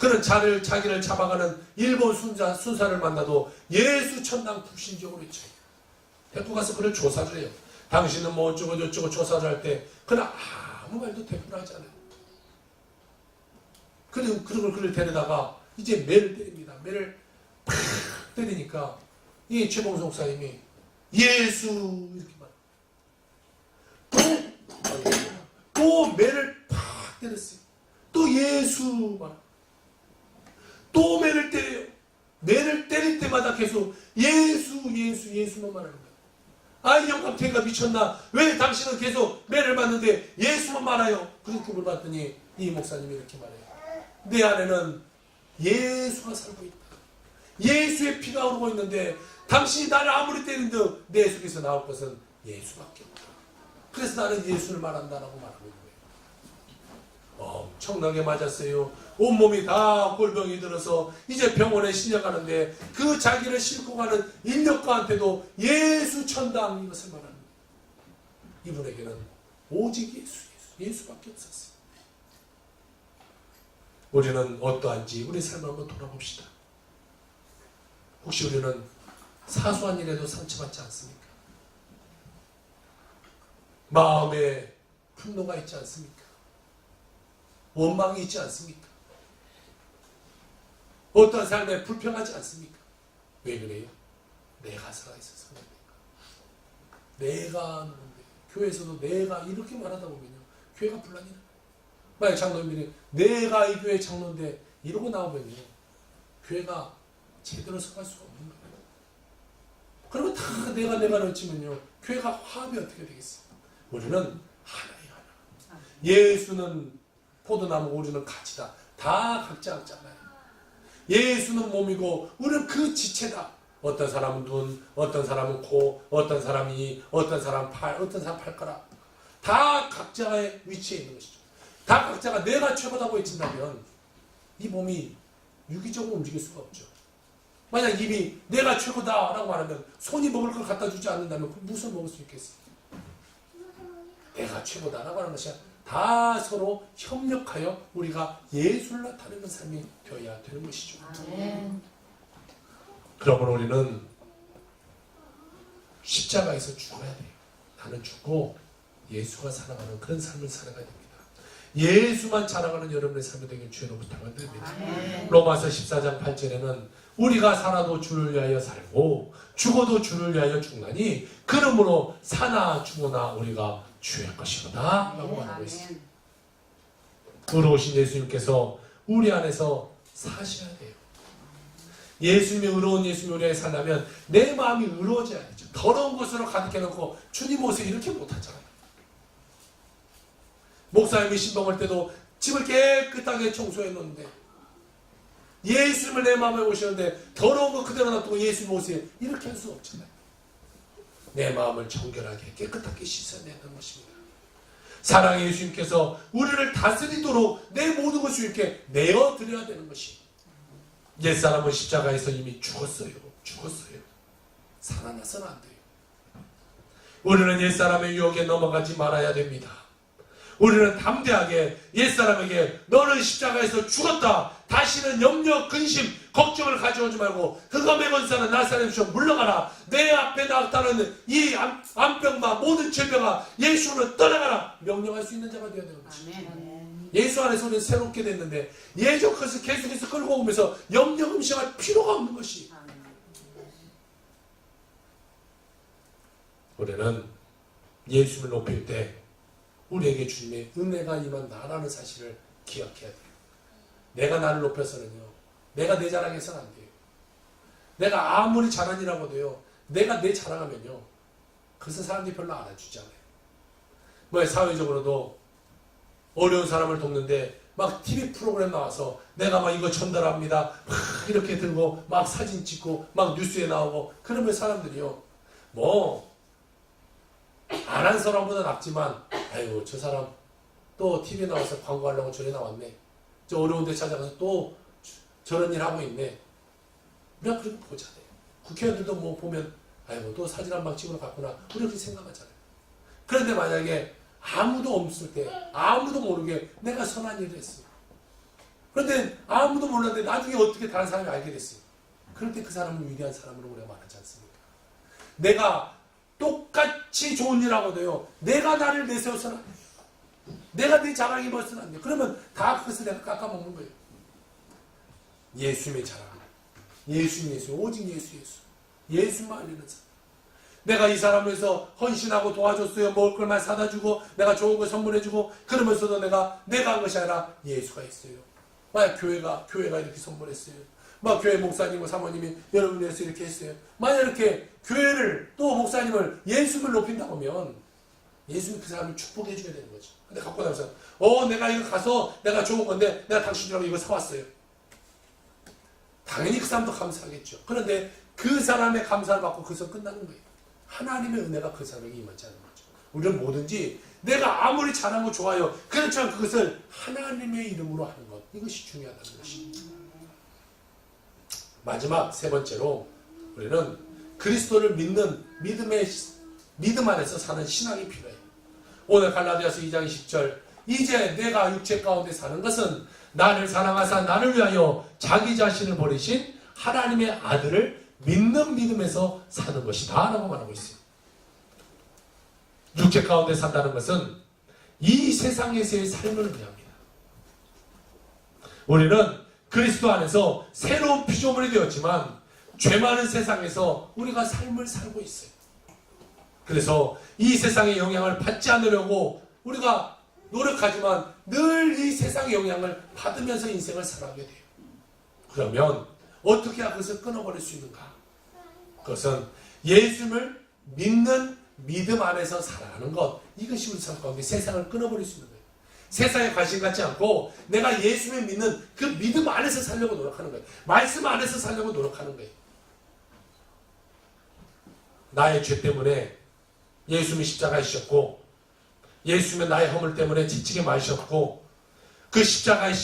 그는 자기를 잡아가는 일본 순사를 만나도 예수 천당 불신지옥으로 외쳐요. 데리고 가서 그를 조사를 해요. 당신은 뭐 어쩌고 저쩌고 조사를 할 때 그는 아무 말도 대꾸를 하지 않아요. 그리고 그를 데려다가 이제 매를 때립니다. 매를 때리니까 이 최봉수 목사님이 예수 이렇게 말. 또 매를 팍 때렸어요. 또 예수 말. 또 매를 때려요. 매를 때릴 때마다 계속 예수만 말하는 거예요. 아이 영감탱이가 미쳤나? 왜 당신은 계속 매를 맞는데 예수만 말아요? 그렇게 물어봤더니 이 목사님이 이렇게 말해요. 내 안에는 예수가 살고 있다. 예수의 피가 흐르고 있는데 당신이 나를 아무리 때린도 내 속에서 나올 것은 예수밖에 없다. 그래서 나는 예수를 말한다라고 말하고 있는 거예요. 엄청나게 맞았어요. 온몸이 다 골병이 들어서 이제 병원에 실려가는데 그 자기를 싣고 가는 인력가한테도 예수 천당 이것을 말하는 거예요. 이분에게는 오직 예수밖에 없었어요. 우리는 어떠한지 우리 삶을 한번 돌아봅시다. 혹시 우리는 사소한 일에도 상처받지 않습니까? 마음에 분노가 있지 않습니까? 원망이 있지 않습니까? 어떤 삶에 불평하지 않습니까? 왜 그래요? 내가 살아있어서 그런데 내가 하는데 교회에서도 내가 이렇게 말하다 보면요 교회가 분란이 나요. 만약 장로님들이 내가 이 교회 장로인데 이러고 나오면요 교회가 제대로 서갈 수가 없는 거예요. 그러면 다 내가 놓치면요 교회가 화합이 어떻게 되겠어요? 우리는 하나예요, 하나. 예수는 포도나무, 우리는 가지다. 다 각자 각자나요. 예수는 몸이고 우리는 그 지체다. 어떤 사람은 눈, 어떤 사람은 코, 어떤 사람은 이, 어떤 사람은 팔, 어떤 사람은 발가락. 다 각자의 위치에 있는 것이죠. 다 각자가 내가 최고다고 외친다면 이 몸이 유기적으로 움직일 수가 없죠. 만약 입이 내가 최고다라고 말하면 손이 먹을 걸 갖다 주지 않는다면 무슨 먹을 수 있겠어요? 내가 최고다라고 하는 것이 다 서로 협력하여 우리가 예수를 나타내는 삶이 되어야 되는 것이죠. 그러므로 우리는 십자가에서 죽어야 돼요. 나는 죽고 예수가 살아가는 그런 삶을 살아가야 됩니다. 예수만 자랑하는 여러분의 삶이 되길 주의 이름으로 부탁을 드립니다. 로마서 14장 8절에는 우리가 살아도 주를 위하여 살고 죽어도 주를 위하여 죽나니 그러므로 사나 죽으나 우리가 주의 것이로다 라고 말하고 있습니다. 의로우신 예수님께서 우리 안에서 사셔야 돼요. 예수님이 의로운 예수님이 우리 안에 살려면 내 마음이 의로워져야 되죠. 더러운 것으로 가득해놓고 주님 옷을 이렇게 못하잖아요. 목사님이 신방할 때도 집을 깨끗하게 청소해 놓는데 예수님을 내 마음에 오시는데 더러운 거 그대로 놔두고 예수님 옷에 이렇게 할 수 없잖아요. 내 마음을 정결하게 깨끗하게 씻어야 되는 것입니다. 사랑의 예수님께서 우리를 다스리도록 내 모든 것을 이렇게 내어드려야 되는 것이 옛사람은 십자가에서 이미 죽었어요. 살아나서는 안 돼요. 우리는 옛사람의 유혹에 넘어가지 말아야 됩니다. 우리는 담대하게 옛사람에게 너는 십자가에서 죽었다. 다시는 염려, 근심, 걱정을 가져오지 말고 흑암의 권세는 나사렛에서 물러가라. 내 앞에 나타나는 이 암병과 모든 질병아 예수는 떠나가라. 명령할 수 있는 자가 되어야 되는 것입니다. 예수 안에서 우리는 새롭게 됐는데 예전 것을 계속해서 끌고 오면서 염려, 근심할 필요가 없는 것이 우리는 예수를 높일 때 우리에게 주님의 은혜가 임한다라는 사실을 기억해야 돼요. 내가 나를 높여서는요. 내가 내 자랑해서는 안 돼요. 내가 아무리 자랑이라고 해도요. 내가 내 자랑하면요. 그것은 사람들이 별로 알아주지 않아요. 뭐 사회적으로도 어려운 사람을 돕는데 막 TV 프로그램 나와서 내가 막 이거 전달합니다. 막 이렇게 들고 막 사진 찍고 막 뉴스에 나오고 그러면 사람들이요. 뭐 안 한 사람보다 낫지만 아이고 저 사람 또 TV에 나와서 광고하려고 저리 나왔네. 저 어려운 데 찾아가서 또 저런 일 하고 있네. 우리가 그렇게 보잖아요. 국회의원들도 뭐 보면 아이고 또 사진 한 방 찍으러 갔구나. 우리가 그렇게 생각하잖아요. 그런데 만약에 아무도 없을 때 아무도 모르게 내가 선한 일을 했어요. 그런데 아무도 몰랐는데 나중에 어떻게 다른 사람이 알게 됐어요. 그럴 때 그 사람은 위대한 사람으로 우리가 말하지 않습니까? 내가 똑같이 좋은 일 하고도요. 내가 나를 내세워서는 안 돼요. 내가 내 자랑이 벌써는 안 돼요. 그러면 다 그것을 내가 깎아먹는 거예요. 예수님의 자랑. 예수, 오직 예수. 예수만 알리는 사람. 내가 이 사람을 위해서 헌신하고 도와줬어요. 먹을 걸만 사다 주고 내가 좋은 걸 선물해 주고 그러면서도 내가 한 것이 아니라 예수가 있어요. 만약 교회가 이렇게 선물했어요. 막 교회 목사님과 사모님이 여러분을 위해서 이렇게 했어요. 만약 이렇게 교회를 또 목사님을 예수를 높인다고 하면 예수님이 그 사람을 축복해 줘야 되는 거죠. 근데 갖고 나서 내가 이거 가서 내가 좋은 건데 내가 당신들하고 이거 사왔어요. 당연히 그 사람도 감사하겠죠. 그런데 그 사람의 감사를 받고 그것은 끝나는 거예요. 하나님의 은혜가 그 사람에게 임하지 않는 거죠. 우리는 뭐든지 내가 아무리 잘한 거 좋아요. 그렇지만 그것을 하나님의 이름으로 하는 것. 이것이 중요하다는 것입니다. 마지막 세 번째로 우리는 그리스도를 믿는 믿음 안에서 사는 신앙이 필요해요. 오늘 갈라디아서 2장 10절 이제 내가 육체 가운데 사는 것은 나를 사랑하사 나를 위하여 자기 자신을 버리신 하나님의 아들을 믿는 믿음에서 사는 것이다 라고 말하고 있어요. 육체 가운데 산다는 것은 이 세상에서의 삶을 의미합니다. 우리는 그리스도 안에서 새로운 피조물이 되었지만 죄 많은 세상에서 우리가 삶을 살고 있어요. 그래서 이 세상의 영향을 받지 않으려고 우리가 노력하지만 늘 이 세상의 영향을 받으면서 인생을 살아가게 돼요. 그러면 어떻게 그것을 끊어버릴 수 있는가? 그것은 예수를 믿는 믿음 안에서 살아가는 것. 이것이 우리 삶 가운데 세상을 끊어버릴 수 있는 거예요. 세상에 관심 갖지 않고 내가 예수를 믿는 그 믿음 안에서 살려고 노력하는 거예요. 말씀 안에서 살려고 노력하는 거예요. 나의 죄 때문에 예수님이 십자가에 지셨고 예수님은 나의 허물 때문에 지치게 마셨고 그 십자가의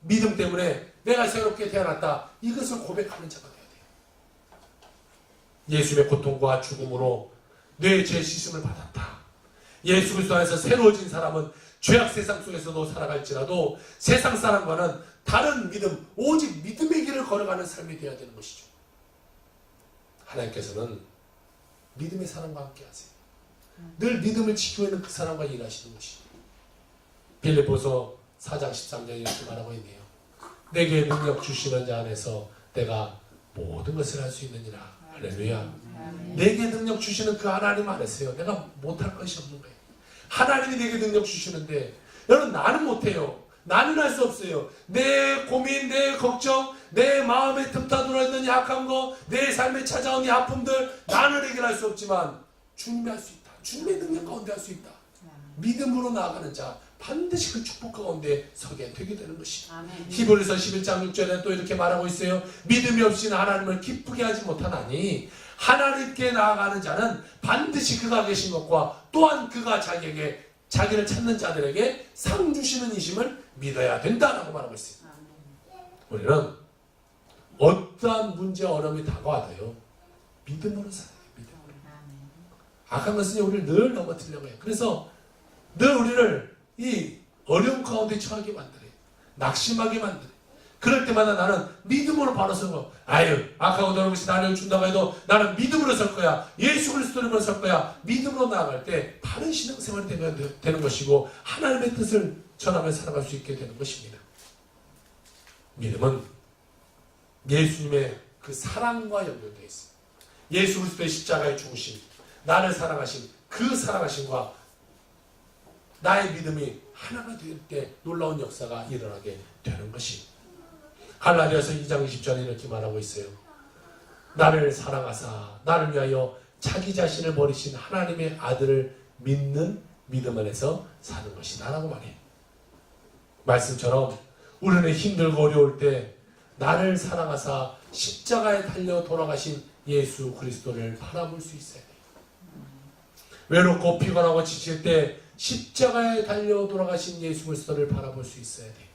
믿음 때문에 내가 새롭게 태어났다. 이것을 고백하는 자가 되어야 돼요. 예수님의 고통과 죽음으로 내 죄 씻음을 받았다. 예수 그리스도 안에서 새로워진 사람은 죄악 세상 속에서도 살아갈지라도 세상 사람과는 다른 믿음, 오직 믿음의 길을 걸어가는 삶이 되어야 되는 것이죠. 하나님께서는 믿음의 사람과 함께 하세요. 늘 믿음을 지키고 있는 그 사람과 일하시는 것이죠. 빌립보서 4장 13절에 이렇게 말하고 있네요. 내게 능력 주시는 자 안에서 내가 모든 것을 할 수 있느니라. 할렐루야. 내게 능력 주시는 그 하나님 안에서요. 내가 못할 것이 없는 거예요. 하나님이 내게 능력 주시는데 여러분 나는 못해요. 나는 할 수 없어요. 내 고민, 내 걱정, 내 마음에 틈타 들어있는 약한 거, 내 삶에 찾아온 이 아픔들 나는 해결할 수 없지만 주님이 할 수 있다. 주님의 능력 가운데 할 수 있다. 믿음으로 나아가는 자 반드시 그 축복 가운데 서게 되게 되는 것이다. 히브리서 11장 6절에 또 이렇게 말하고 있어요. 믿음이 없이는 하나님을 기쁘게 하지 못하나니 하나님께 나아가는 자는 반드시 그가 계신 것과 또한 그가 자기를 찾는 자들에게 상 주시는 이심을 믿어야 된다라고 말하고 있어요. 우리는 어떠한 문제 어려움이 다가와도요 믿음으로 살아요. 믿음으로. 악한 것은 우리를 늘 넘어뜨리려고 해요. 그래서 늘 우리를 이 어려움 가운데 처하게 만들어요. 낙심하게 만들어요. 그럴 때마다 나는 믿음으로 바로 서고 악하고 더러운 것이 나를 준다고 해도 나는 믿음으로 설 거야. 예수 그리스도로 설 거야. 믿음으로 나아갈 때 바른 신앙생활이 되는 것이고 하나님의 뜻을 전하며 살아갈 수 있게 되는 것입니다. 믿음은 예수님의 그 사랑과 연결되어 있어요. 예수 그리스도의 십자가의 중심, 나를 사랑하신 그 사랑하심과 나의 믿음이 하나가 될 때 놀라운 역사가 일어나게 되는 것입니다. 갈라디아서 2장 20절에 이렇게 말하고 있어요. 나를 사랑하사 나를 위하여 자기 자신을 버리신 하나님의 아들을 믿는 믿음 안에서 사는 것이다 라고 말해요. 말씀처럼 우리는 힘들고 어려울 때 나를 사랑하사 십자가에 달려 돌아가신 예수 그리스도를 바라볼 수 있어야 돼요. 외롭고 피곤하고 지칠 때 십자가에 달려 돌아가신 예수 그리스도를 바라볼 수 있어야 돼요.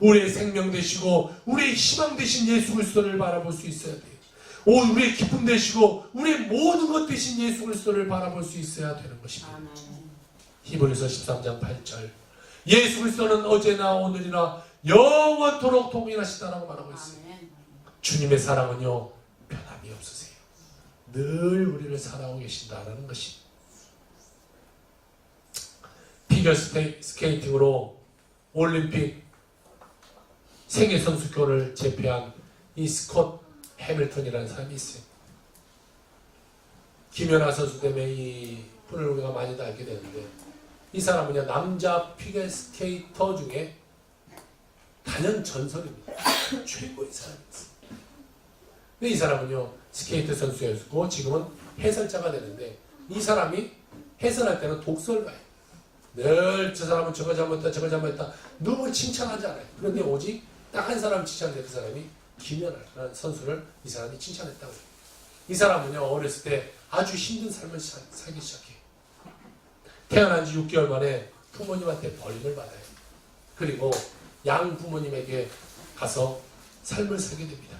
우리의 생명 되시고 우리의 희망 되신 예수 그리스도를 바라볼 수 있어야 돼요. 우리의 기쁨 되시고 우리의 모든 것 되신 예수 그리스도를 바라볼 수 있어야 되는 것입니다. 히브리서 13장 8절 예수 그리스도는 어제나 오늘이나 영원토록 동일하시다라고 말하고 있어요. 주님의 사랑은요 변함이 없으세요. 늘 우리를 사랑하고 계신다라는 것입니다. 피겨 스케이팅으로 올림픽 세계선수권을 제패한 이 스콧 해밀턴이라는 사람이 있어요. 김연아 선수 때문에 이 분을 우리가 많이 알게 되는데, 이 사람은요, 남자 피겨스케이터 중에 단연 전설입니다. 최고의 사람이었어요. 근데 이 사람은요, 스케이트 선수였고 지금은 해설자가 되는데, 이 사람이 해설할 때는 독설가예요. 늘 저 사람은 저거 잘못했다, 저거 잘못했다, 너무 칭찬하지 않아요. 그런데 오직 딱 한 사람 칭찬했는데, 그 사람이 김연아라는 선수를 이 사람이 칭찬했다고 해요. 이 사람은요, 어렸을 때 아주 힘든 삶을 살기 시작해요. 태어난 지 6개월 만에 부모님한테 버림을 받아요. 그리고 양 부모님에게 가서 삶을 살게 됩니다.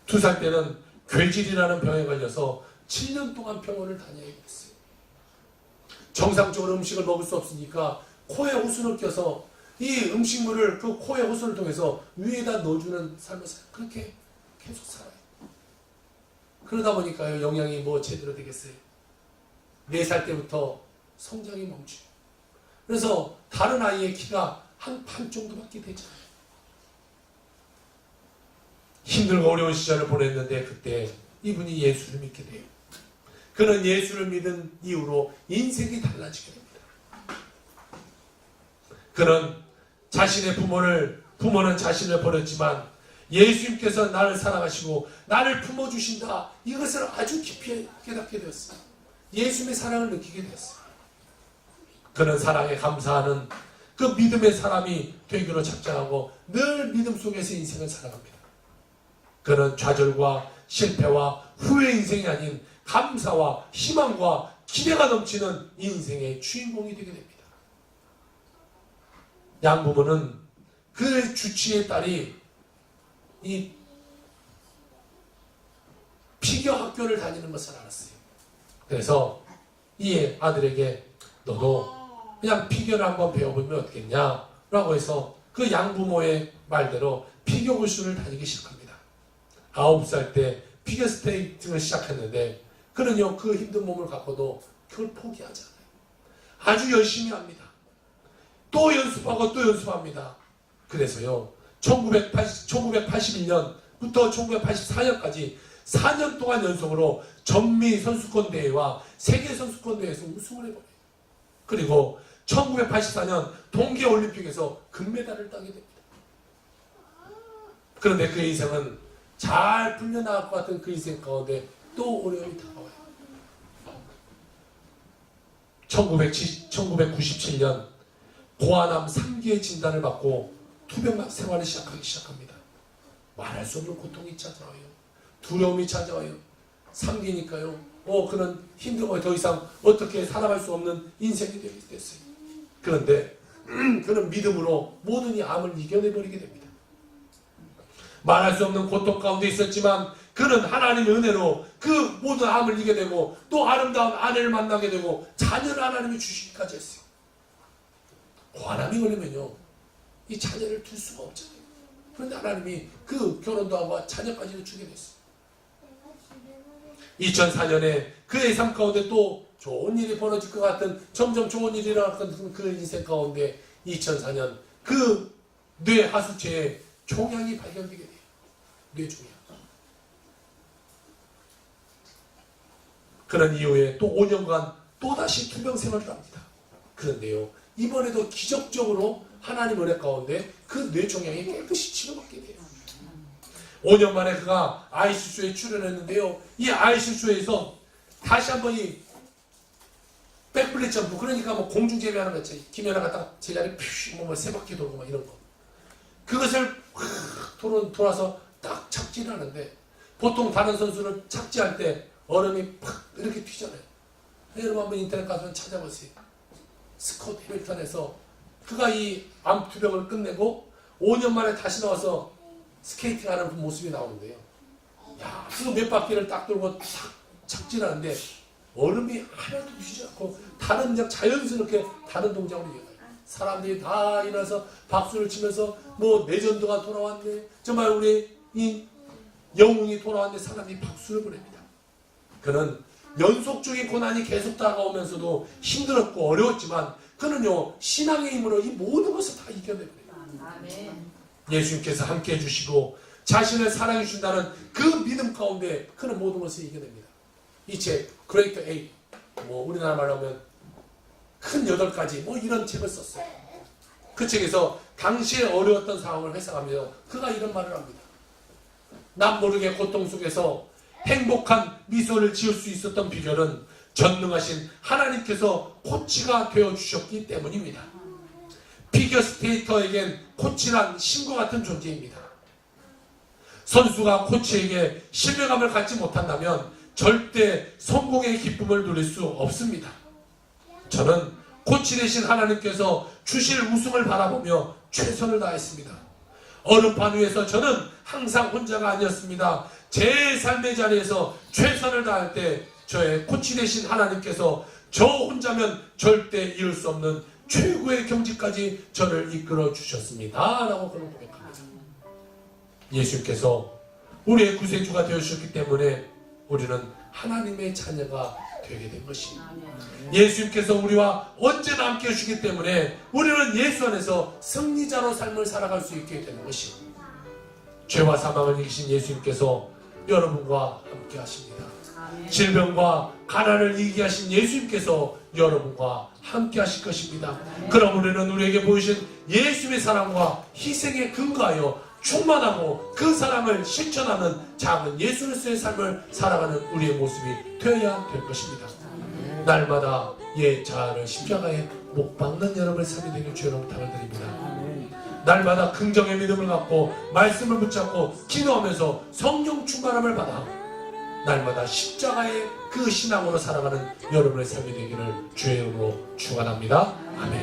2살 때는 괴질이라는 병에 걸려서 7년 동안 병원을 다녀야 됐어요. 정상적으로 음식을 먹을 수 없으니까 코에 호순을 껴서 이 음식물을 그 코에 호순을 통해서 위에다 넣어주는 삶을 살아요. 그렇게 계속 살아요. 그러다 보니까요, 영양이 뭐 제대로 되겠어요. 4살 때부터 성장이 멈춰요. 그래서 다른 아이의 키가 한 판 정도밖에 되지 않아요. 힘들고 어려운 시절을 보냈는데, 그때 이분이 예수를 믿게 돼요. 그는 예수를 믿은 이후로 인생이 달라지게 됩니다. 그는 자신의 부모는 자신을 버렸지만 예수님께서 나를 사랑하시고 나를 품어주신다, 이것을 아주 깊이 깨닫게 되었어요. 예수님의 사랑을 느끼게 되었어요. 그는 사랑에 감사하는 그 믿음의 사람이 되기로 작정하고 늘 믿음 속에서 인생을 살아갑니다. 그는 좌절과 실패와 후회 인생이 아닌 감사와 희망과 기대가 넘치는 인생의 주인공이 되게 됩니다. 양 부부는 그 주치의 딸이 이 피겨 학교를 다니는 것을 알았어요. 그래서 이 아들에게 너도 그냥 피겨를 한번 배워보면 어떻겠냐 라고 해서 그 양부모의 말대로 피겨 교실을 다니기 시작합니다. 9살 때 피겨 스케이팅을 시작했는데, 그는요, 그 힘든 몸을 갖고도 그걸 포기하지 않아요. 아주 열심히 합니다. 또 연습하고 또 연습합니다. 그래서요, 1981년부터 1984년까지 4년 동안 연속으로 전미 선수권 대회와 세계 선수권 대회에서 우승을 해버려요. 그리고 1984년 동계올림픽에서 금메달을 따게 됩니다. 그런데 그의 인생은 잘 풀려나갈 것 같은 그 인생 가운데 또 어려움이 다가와요. 1997년 고아암 3기의 진단을 받고 투병 생활을 시작합니다. 말할 수 없는 고통이 찾아와요. 두려움이 찾아와요. 3기니까요. 그는 힘들고 더 이상 어떻게 살아갈 수 없는 인생이 됐어요. 그런데 그는 믿음으로 모든 이 암을 이겨내버리게 됩니다. 말할 수 없는 고통 가운데 있었지만 그는 하나님의 은혜로 그 모든 암을 이겨내고 또 아름다운 아내를 만나게 되고 자녀를 하나님이 주시기까지 했어요. 고아암이 걸리면요, 이 자녀를 둘 수가 없잖아요. 그런데 하나님이 그 결혼도 하고 자녀까지도 주게 됐어요. 2004년에 그의 삶 가운데 또 좋은 일이 벌어질 것 같은, 점점 좋은 일이 일어날 것 같은 그 인생 가운데 2004년 그 뇌 하수체에 종양이 발견되게 돼요. 뇌종양. 그런 이후에 또 5년간 또다시 투병 생활을 합니다. 그런데요, 이번에도 기적적으로 하나님 은혜 가운데 그 뇌종양이 깨끗이 치료받게 돼요. 5년 만에 그가 아이스쇼에 출연했는데요, 이 아이스쇼에서 다시 한번 이 백플립 점프, 그러니까 뭐 공중제비하는 거 있지, 김연아가 딱 제자리 뭐 세 바퀴 돌고 막 이런 거, 그것을 확 돌아서 딱 착지를 하는데, 보통 다른 선수는 착지할 때 얼음이 팍 이렇게 튀잖아요. 여러분 한번 인터넷 가서 찾아보세요. 스콧 해밀턴에서 그가 이 암 투병을 끝내고 5년 만에 다시 나와서 스케이팅하는 그 모습이 나오는데요. 야, 그 몇 바퀴를 딱 돌고 탁 착지하는데 얼음이 하나도 튀지 않고 다른 그냥 자연스럽게 다른 동작으로 이어가요. 사람들이 다 일어나서 박수를 치면서 뭐 레전드가 돌아왔네, 정말 우리 이 영웅이 돌아왔네, 사람이 박수를 보냅니다. 그는 연속적인 고난이 계속 다가오면서도 힘들었고 어려웠지만 그는요, 신앙의 힘으로 이 모든 것을 다 이겨내버려요. 아멘. 예수님께서 함께 해주시고 자신을 사랑해 준다는 그 믿음 가운데 그는 모든 것을 이겨냅니다. 이 책 그레이트 에잇, 우리나라 말로 하면 큰 8가지 이런 책을 썼어요. 그 책에서 당시에 어려웠던 상황을 회상하면서 그가 이런 말을 합니다. 남 모르게 고통 속에서 행복한 미소를 지을 수 있었던 비결은 전능하신 하나님께서 코치가 되어주셨기 때문입니다. 피겨스케이터에겐 코치란 신과 같은 존재입니다. 선수가 코치에게 신뢰감을 갖지 못한다면 절대 성공의 기쁨을 누릴 수 없습니다. 저는 코치 되신 하나님께서 주실 우승을 바라보며 최선을 다했습니다. 얼음판 위에서 저는 항상 혼자가 아니었습니다. 제 삶의 자리에서 최선을 다할 때 저의 코치 되신 하나님께서 저 혼자면 절대 이룰 수 없는 최고의 경지까지 저를 이끌어 주셨습니다. 라고 그는 고백합니다. 예수님께서 우리의 구세주가 되어주셨기 때문에 우리는 하나님의 자녀가 되게 된 것입니다. 예수님께서 우리와 언제나 함께 해주시기 때문에 우리는 예수 안에서 승리자로 삶을 살아갈 수 있게 되는 것입니다. 죄와 사망을 이기신 예수님께서 여러분과 함께 하십니다. 질병과 가난을 이기게 하신 예수님께서 여러분과 함께 하실 것입니다. 그럼 우리는 우리에게 보이신 예수의 사랑과 희생에 근거하여 충만하고 그 사랑을 실천하는 작은 예수로서의 삶을 살아가는 우리의 모습이 되어야 될 것입니다. 날마다 옛 자아를 십자가에 못 박는 여러분의 삶이 되길 주의 이름으로 부탁을 드립니다. 날마다 긍정의 믿음을 갖고 말씀을 붙잡고 기도하면서 성령 충만함을 받아 날마다 십자가의 그 신앙으로 살아가는 여러분의 삶이 되기를 주의 이름으로 축원합니다. 아멘.